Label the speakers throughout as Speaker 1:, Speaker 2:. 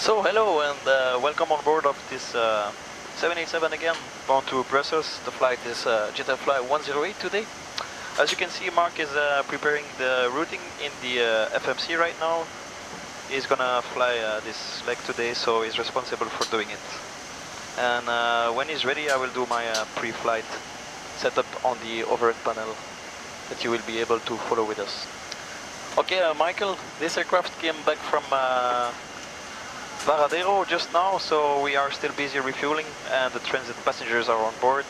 Speaker 1: So hello and welcome on board of this 787 again, bound to Brussels. The flight is Jetairfly 108 today. As you can see, Mark is preparing the routing in the FMC right now. He's gonna fly this leg today, so he's responsible for doing it. And when he's ready, I will do my pre-flight setup on the overhead panel that you will be able to follow with us. Okay, Michael, this aircraft came back from Varadero just now, so we are still busy refueling and the transit passengers are on board.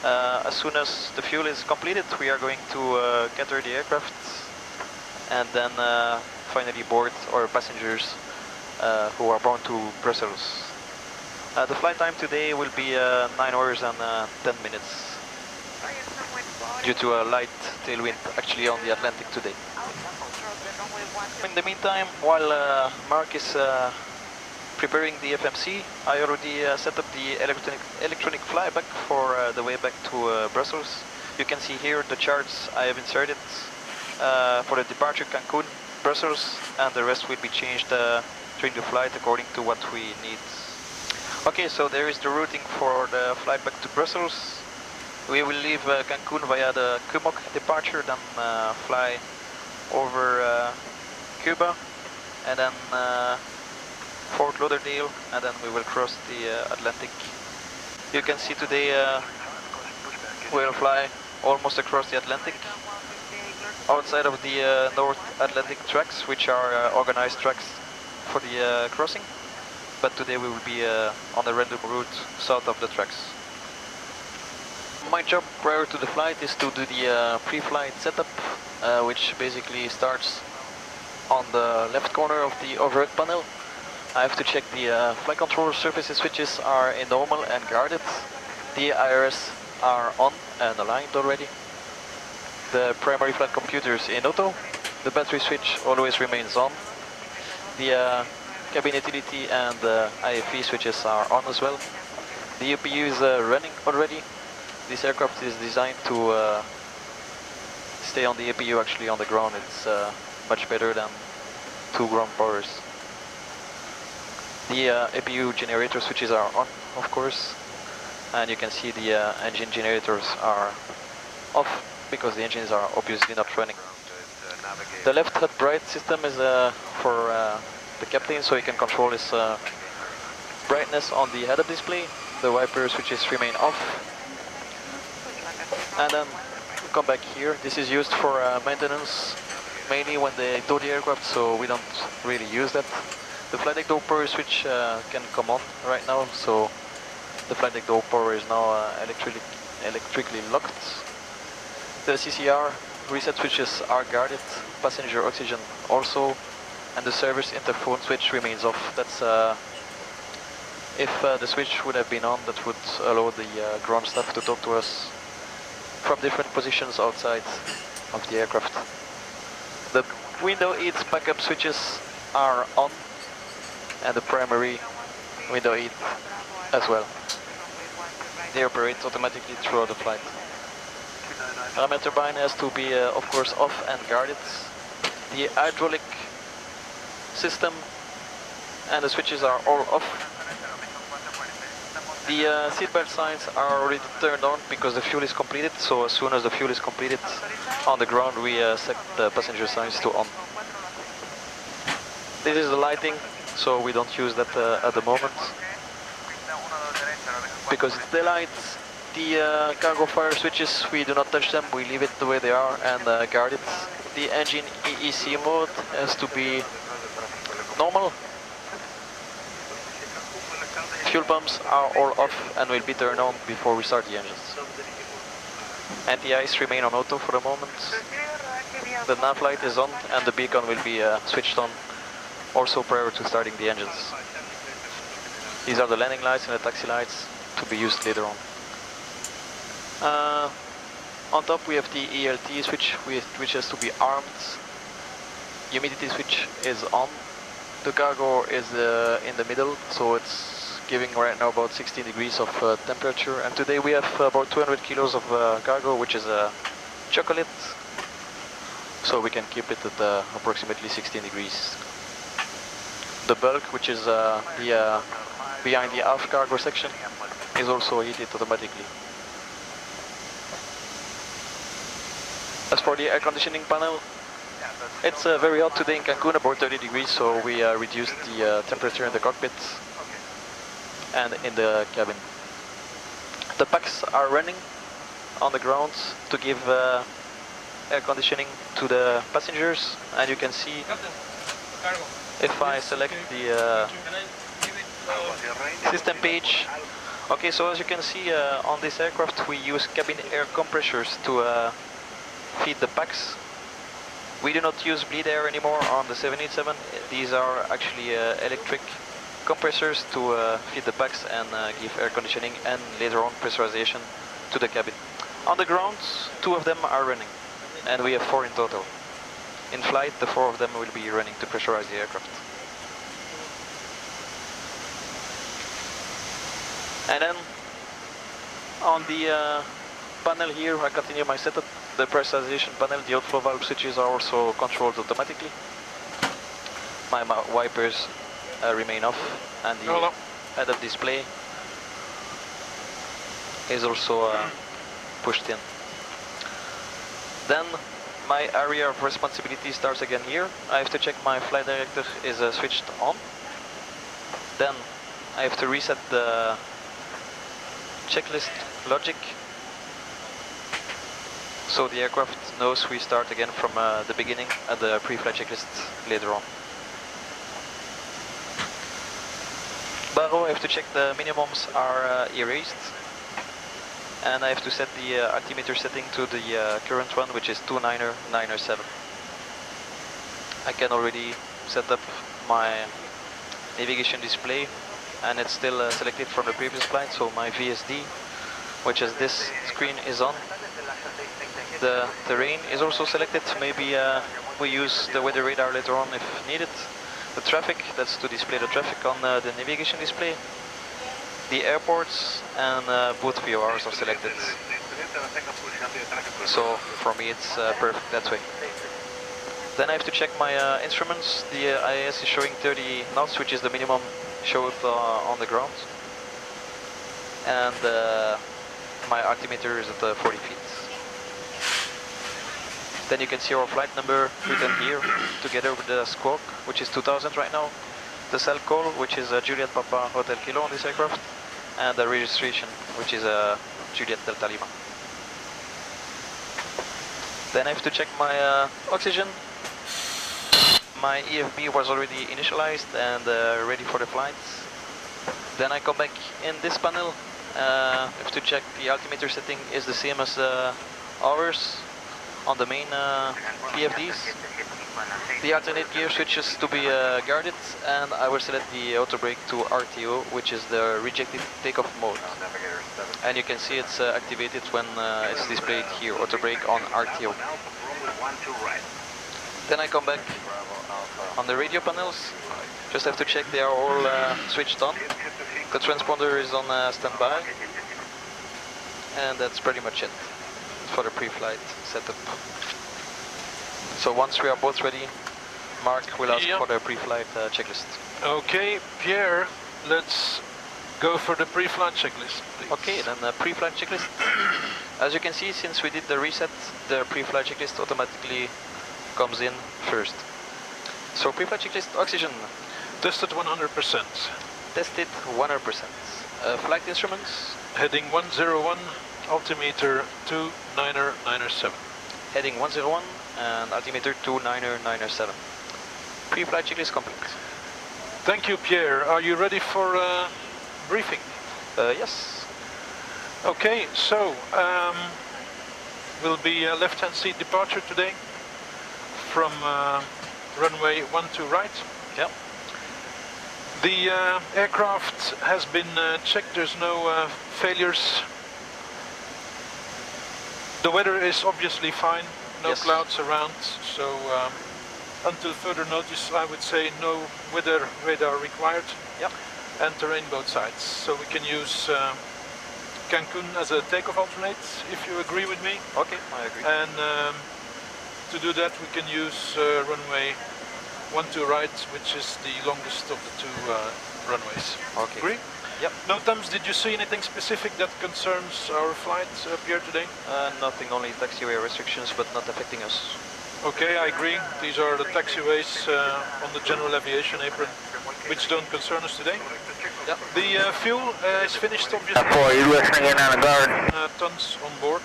Speaker 1: As soon as the fuel is completed, we are going to gather the aircraft and then finally board our passengers who are bound to Brussels. The flight time today will be 9 hours and 10 minutes due to a light tailwind actually on the Atlantic today. In the meantime, while Mark is preparing the FMC, I already set up the electronic flyback for the way back to Brussels. You can see here the charts I have inserted for the departure Cancun, Brussels, and the rest will be changed during the flight according to what we need. Okay, so there is the routing for the flight back to Brussels. We will leave Cancun via the Kumok departure, then fly over Cuba, and then Fort Lauderdale, and then we will cross the Atlantic. You can see today we'll fly almost across the Atlantic, outside of the North Atlantic tracks, which are organized tracks for the crossing, but today we will be on a random route south of the tracks. My job prior to the flight is to do the pre-flight setup, which basically starts on the left corner of the overhead panel. I have to check the flight control surfaces switches are in normal and guarded. The IRS are on and aligned already. The primary flight computers in auto. The battery switch always remains on. The cabin utility and the IFE switches are on as well. The APU is running already. This aircraft is designed to stay on the APU actually on the ground. It's much better than 2 ground powers. The APU generator switches are on, of course, and you can see the engine generators are off because the engines are obviously not running. The left head bright system is for the captain, so he can control his brightness on the head-up display. The wiper switches remain off. And then come back here. This is used for maintenance, mainly when they tow the aircraft, so we don't really use that. The flight deck door power switch can come on right now, so the flight deck door power is now electrically locked. The CCR reset switches are guarded, passenger oxygen also, and the service interphone switch remains off. That's if the switch would have been on, that would allow the ground staff to talk to us from different positions outside of the aircraft. The window 8 backup switches are on, and the primary window 8 as well. They operate automatically throughout the flight. Ramming turbine has to be of course off and guarded. The hydraulic system and the switches are all off. The seatbelt signs are already turned on because the fuel is completed, so as soon as the fuel is completed on the ground we set the passenger signs to on. This is the lighting, so we don't use that at the moment because it's daylight. The cargo fire switches, we do not touch them, we leave it the way they are and guard it. The engine EEC mode has to be normal. Fuel pumps are all off and will be turned on before we start the engines. Anti-ice remain on auto for the moment. The nav light is on and the beacon will be switched on also prior to starting the engines. These are the landing lights and the taxi lights to be used later on. On top we have the ELT switch, which has to be armed. Humidity switch is on. The cargo is in the middle, so it's giving right now about 16 degrees of temperature, and today we have about 200 kilos of cargo, which is chocolate, so we can keep it at approximately 16 degrees. the bulk, which is behind the aft cargo section, is also heated automatically. As for the air conditioning panel, it's very hot today in Cancun, about 30 degrees, so we reduced the temperature in the cockpit and in the cabin. The packs are running on the ground to give air conditioning to the passengers, and you can see if I select the system page. Okay, so as you can see on this aircraft we use cabin air compressors to feed the packs. We do not use bleed air anymore on the 787. These are actually electric compressors to feed the packs and give air conditioning and later on pressurization to the cabin. On the ground, 2 of them are running, and we have 4 in total. In flight, the 4 of them will be running to pressurize the aircraft. And then on the panel here, I continue my setup. The pressurization panel, the outflow valve switches are also controlled automatically. My wipers remain off, and the head-up display is also pushed in. Then my area of responsibility starts again here. I have to check my flight director is switched on. Then I have to reset the checklist logic, so the aircraft knows we start again from the beginning at the pre-flight checklist later on. Barrow, I have to check the minimums are erased, and I have to set the altimeter setting to the current one, which is 29907. I can already set up my navigation display, and it's still selected from the previous flight, so my VSD, which is this screen, is on. The terrain is also selected. Maybe we use the weather radar later on if needed. The traffic, that's to display the traffic on the navigation display. The airports and both VORs are selected. So for me it's perfect that way. Then I have to check my instruments. The IAS is showing 30 knots, which is the minimum showed on the ground. And my altimeter is at 40 feet. Then you can see our flight number written here, together with the squawk, which is 2000 right now, the cell call, which is Juliet Papa Hotel Kilo on this aircraft, and the registration, which is Juliet Delta Lima. Then I have to check my oxygen. My EFB was already initialized and ready for the flight. Then I come back in this panel. I have to check the altimeter setting is the same as ours on the main PFDs. The alternate gear switches to be guarded, and I will select the auto brake to RTO, which is the rejected takeoff mode. And you can see it's activated when it's displayed here, auto brake on RTO. Then I come back on the radio panels. Just have to check they are all switched on. The transponder is on standby, and that's pretty much it for the pre-flight setup. So once we are both ready, Mark will ask for the pre-flight checklist.
Speaker 2: Okay, Pierre, let's go for the pre-flight checklist, please.
Speaker 1: Okay, then the pre-flight checklist. As you can see, since we did the reset, the pre-flight checklist automatically comes in first. So pre-flight checklist, oxygen.
Speaker 2: Tested 100%.
Speaker 1: Tested 100%. Flight instruments.
Speaker 2: Heading 101, altimeter 29907.
Speaker 1: Heading 101 and altimeter 29907. Pre-flight checklist complete.
Speaker 2: Thank you, Pierre. Are you ready for briefing?
Speaker 1: Yes.
Speaker 2: Okay, so will be left-hand seat departure today from runway 12 right.
Speaker 1: Yep.
Speaker 2: The aircraft has been checked, there's no failures. The weather is obviously fine, no clouds around, so until further notice I would say no weather radar required.
Speaker 1: Yep.
Speaker 2: And terrain both sides, so we can use Cancun as a takeoff alternate, if you agree with me.
Speaker 1: Okay, I agree.
Speaker 2: And to do that we can use runway one to right, which is the longest of the two runways.
Speaker 1: Okay.
Speaker 2: Agree?
Speaker 1: Yep.
Speaker 2: Notams, did you see anything specific that concerns our flight up here today?
Speaker 1: Nothing, only taxiway restrictions, but not affecting us.
Speaker 2: Okay, I agree. These are the taxiways on the general aviation apron, which don't concern us today.
Speaker 1: Yep.
Speaker 2: The fuel is finished, obviously.
Speaker 3: You listening in on the guard?
Speaker 2: Tons on board,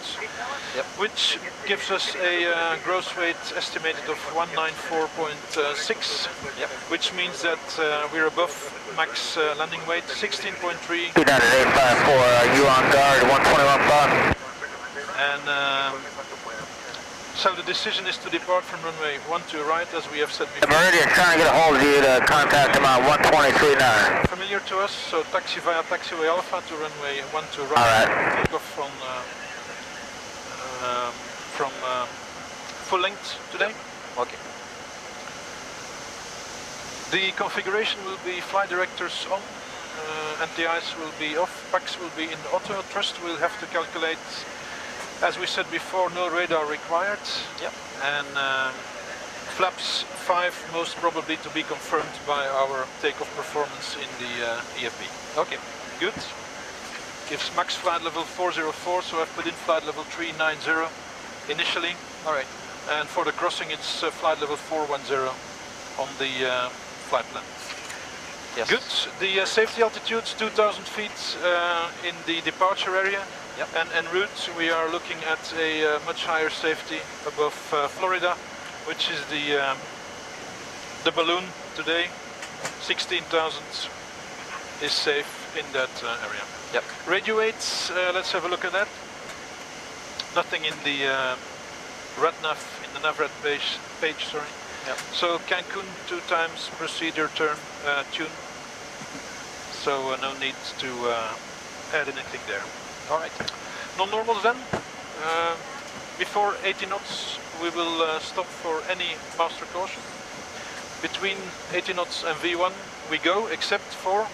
Speaker 1: Yep.
Speaker 2: which gives us a gross weight estimated of 194.6,
Speaker 1: Yep.
Speaker 2: which means that we're above max landing weight, 16.3.
Speaker 3: 29854, you on guard, 121 bus.
Speaker 2: And so the decision is to depart from runway 12 right, as we have said before.
Speaker 3: Meridian trying to get a hold of you to contact them on 123.9.
Speaker 2: Familiar to us, so taxi via taxiway Alpha to runway 12 right.
Speaker 3: Alright.
Speaker 2: Takeoff from full length today.
Speaker 1: Okay.
Speaker 2: The configuration will be flight directors on, anti-ice will be off, PAX will be in auto, thrust will have to calculate. As we said before, no radar required.
Speaker 1: Yep.
Speaker 2: And flaps 5 most probably to be confirmed by our takeoff performance in the EFB.
Speaker 1: Okay.
Speaker 2: Good. Gives max flight level 404, so I've put in flight level 390 initially.
Speaker 1: All right.
Speaker 2: And for the crossing it's flight level 410 on the flight plan.
Speaker 1: Yes.
Speaker 2: Good. The safety altitude's 2,000 feet in the departure area.
Speaker 1: Yep.
Speaker 2: And en route we are looking at a much higher safety above Florida, which is the balloon today. 16,000 is safe in that area.
Speaker 1: Yep.
Speaker 2: Radio weights, let's have a look at that. Nothing in the RadNav, in the NavRad page, sorry.
Speaker 1: Yep.
Speaker 2: So Cancun 2 times procedure turn tune. So no need to add anything there.
Speaker 1: All right.
Speaker 2: Non-normals then. Before 80 knots we will stop for any master caution. Between 80 knots and V1 we go, except for,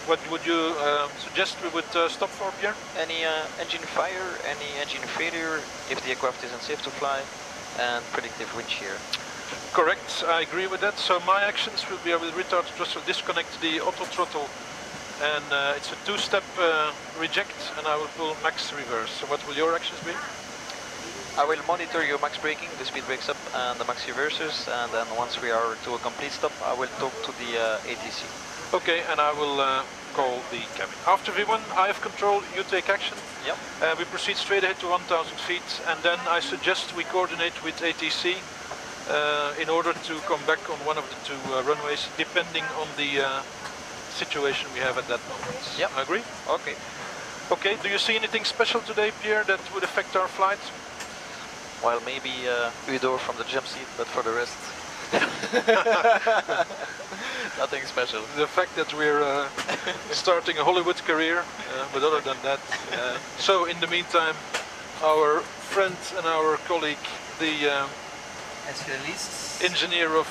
Speaker 2: what would you suggest we would stop for, Pierre?
Speaker 1: Any engine fire, any engine failure, if the aircraft is unsafe to fly, and predictive wind shear.
Speaker 2: Correct, I agree with that. So my actions will be, I will retard throttle, disconnect the auto throttle, and it's a 2-step reject, and I will pull max reverse. So what will your actions be?
Speaker 1: I will monitor your max braking, the speed brakes up and the max reversers, and then once we are to a complete stop, I will talk to the ATC.
Speaker 2: Okay, and I will call the cabin. After V1, I have control, you take action.
Speaker 1: Yep.
Speaker 2: We proceed straight ahead to 1,000 feet, and then I suggest we coordinate with ATC in order to come back on one of the 2 runways, depending on the situation we have at that moment.
Speaker 1: Yep.
Speaker 2: Agree?
Speaker 1: Okay.
Speaker 2: Okay, do you see anything special today, Pierre, that would affect our flight?
Speaker 1: Well, maybe Udo from the jump seat, but for the rest, nothing special.
Speaker 2: The fact that we're starting a Hollywood career, but other than that. So in the meantime, our friend and our colleague, the engineer of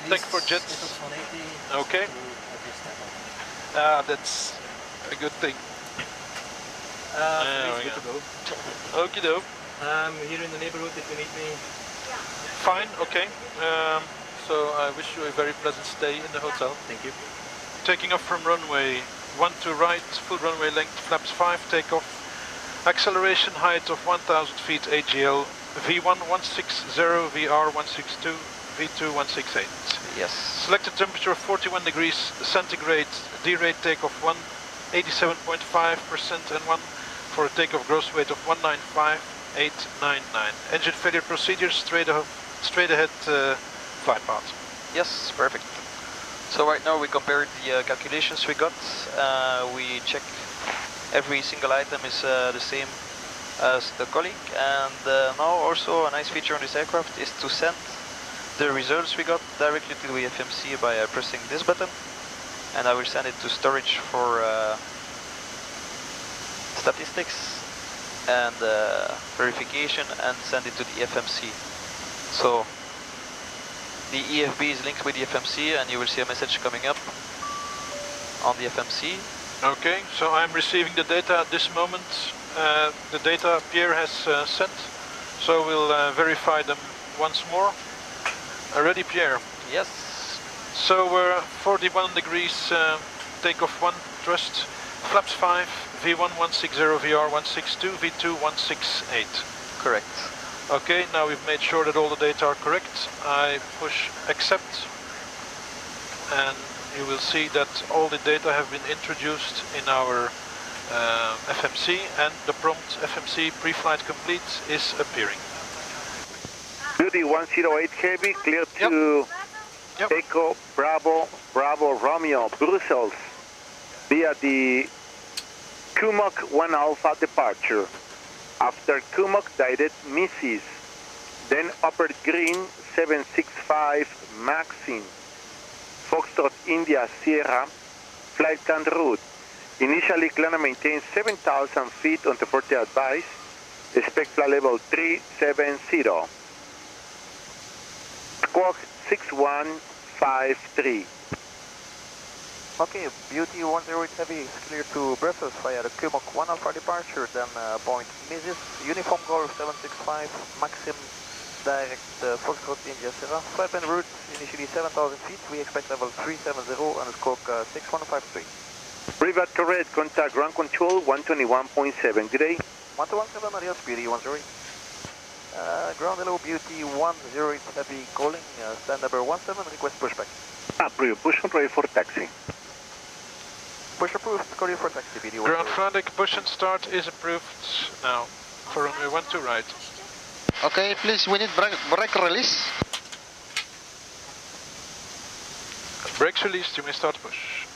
Speaker 2: Tech4Jets. Okay. That's a good thing. There we go. Okie doke.
Speaker 4: Here in the neighborhood if you need me.
Speaker 2: Fine, okay. So I wish you a very pleasant stay in the hotel.
Speaker 4: Thank you.
Speaker 2: Taking off from runway 12 right, full runway length, flaps 5, takeoff. Acceleration height of 1,000 feet AGL, V1 160, VR 162, V2 168.
Speaker 1: Yes.
Speaker 2: Selected temperature of 41 degrees centigrade, D-rate takeoff 187.5% N1 for a takeoff gross weight of 195,899. Engine failure procedure, straight ahead flight path.
Speaker 1: Yes, perfect. So right now we compared the calculations we got. We check every single item is the same as the colleague, and now also a nice feature on this aircraft is to send the results we got directly to the FMC by pressing this button, and I will send it to storage for statistics and verification, and send it to the FMC. So the EFB is linked with the FMC, and you will see a message coming up on the FMC.
Speaker 2: Okay, so I'm receiving the data at this moment. The data Pierre has sent, so we'll verify them once more. Ready, Pierre?
Speaker 1: Yes.
Speaker 2: So we're 41 degrees, takeoff 1, thrust, flaps 5, V1 160, VR 162, V2 168.
Speaker 1: Correct.
Speaker 2: Okay, now we've made sure that all the data are correct. I push accept, and you will see that all the data have been introduced in our FMC, and the prompt FMC pre-flight complete is appearing.
Speaker 3: Beauty 108 Heavy, clear to Echo Bravo Romeo, Brussels, via the Kumok 1 Alpha departure. After Kumok direct misses, then upper green 765 Maxim, Foxtrot India Sierra, flight plan route. Initially, Klana maintains 7,000 feet on the 40 advice, expect flight level 370. Squawk 6153.
Speaker 1: Okay, Beauty 108 Heavy is clear to Brussels via the Kumok 1 Alpha departure, then point Mrs. Uniform Golf 765, Maxim, direct Foxtrot India Sierra. Flight plan route, initially 7,000 feet, we expect level 370 and a squawk 6153.
Speaker 3: Privat correct, contact ground control 121.7, good day.
Speaker 1: 1217, adios, Beauty 108. Ground hello, Beauty 108 Heavy calling, stand number 17, request pushback.
Speaker 3: Approved, push and ready for taxi.
Speaker 1: Push approved, call you for taxi, Beauty 108.
Speaker 2: Ground Frantic push and start is approved now for runway 12 right.
Speaker 5: Okay, please, we need brake release.
Speaker 2: Brakes released, you may start push.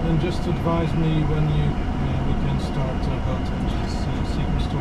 Speaker 6: And just advise me when we can start both engines sequence 2.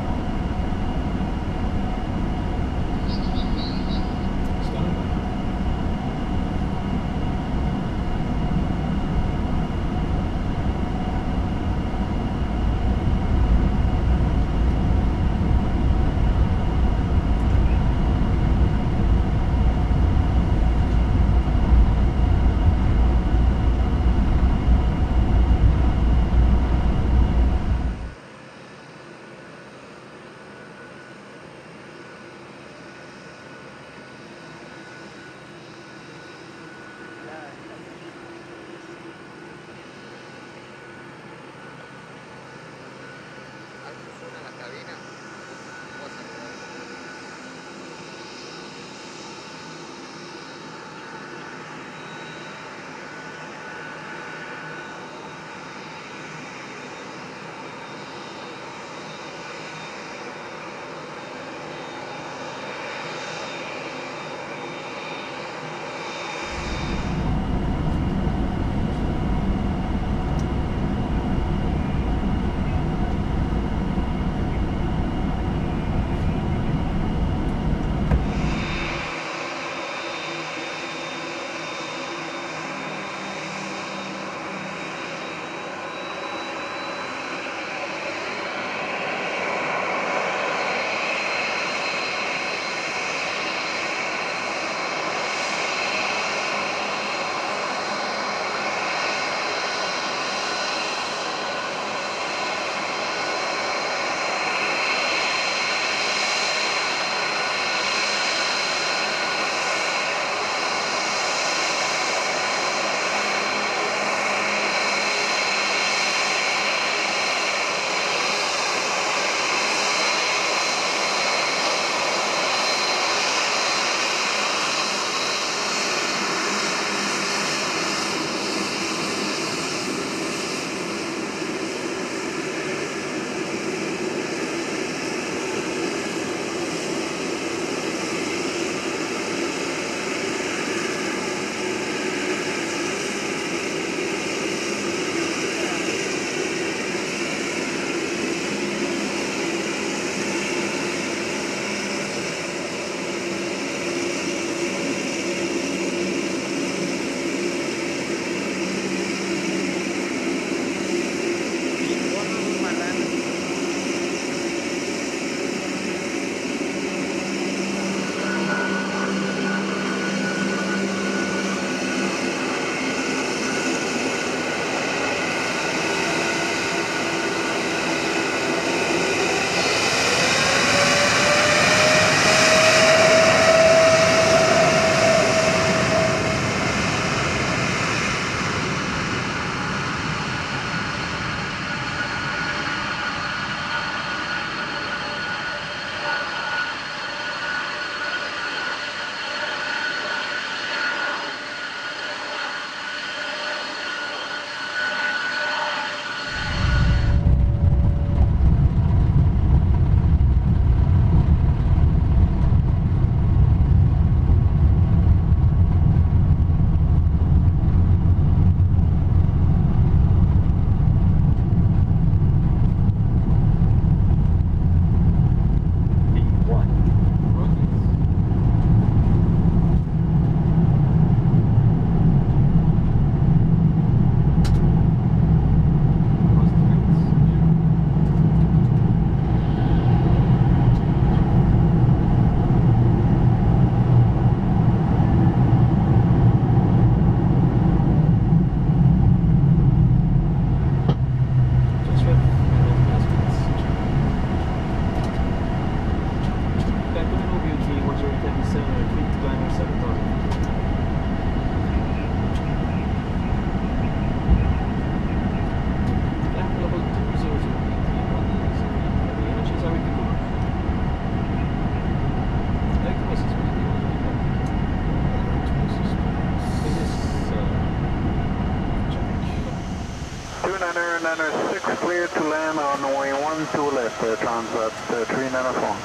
Speaker 3: Dreamliner 6 clear to land on runway 12 left, transat 394.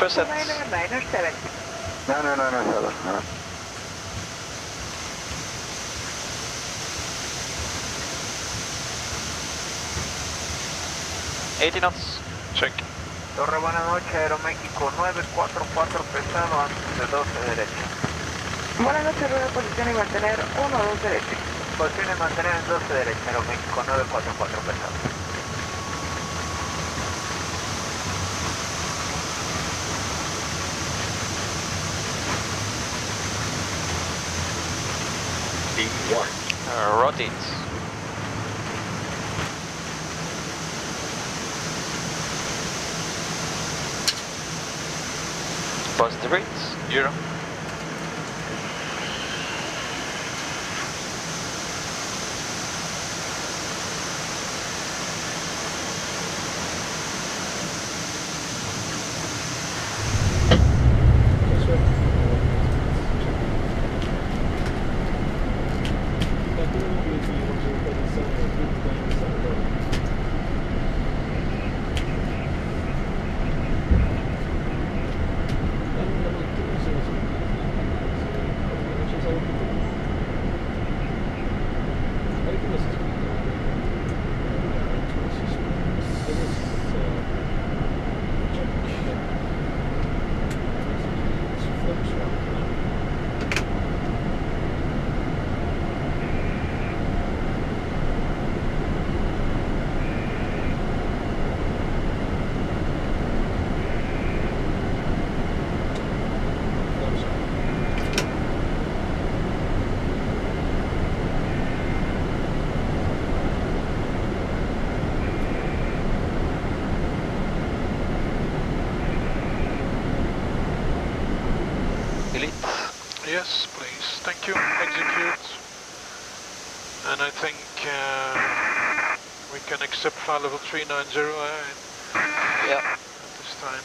Speaker 1: Transat.
Speaker 7: Dreamliner 7.
Speaker 3: 9997.
Speaker 1: 80 knots.
Speaker 2: Check.
Speaker 7: Torre, buenas noches, Aeroméxico 944 pesado antes de 12 derecha. Buenas noches, rueda de posición y mantener 1-2 derecha. Posición y mantener en 12 derecha, Aeroméxico 944 pesado.
Speaker 1: Rotate. Positive rates.
Speaker 2: Euro. Yes, please. Thank you. Execute. And I think we can accept flight level 390
Speaker 1: Yeah.
Speaker 2: at this time.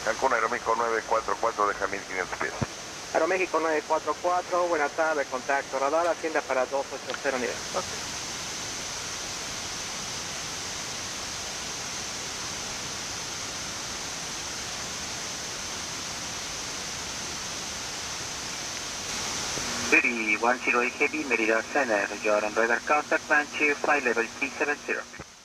Speaker 8: Cancún Aeroméxico 944 deja 1500 pies.
Speaker 7: Aeroméxico 944, buenas tardes, contacto radar, hacienda para 280 nivel.
Speaker 3: City 108 Heavy, Merida Center, you're on radar contact, plan to flight level 370.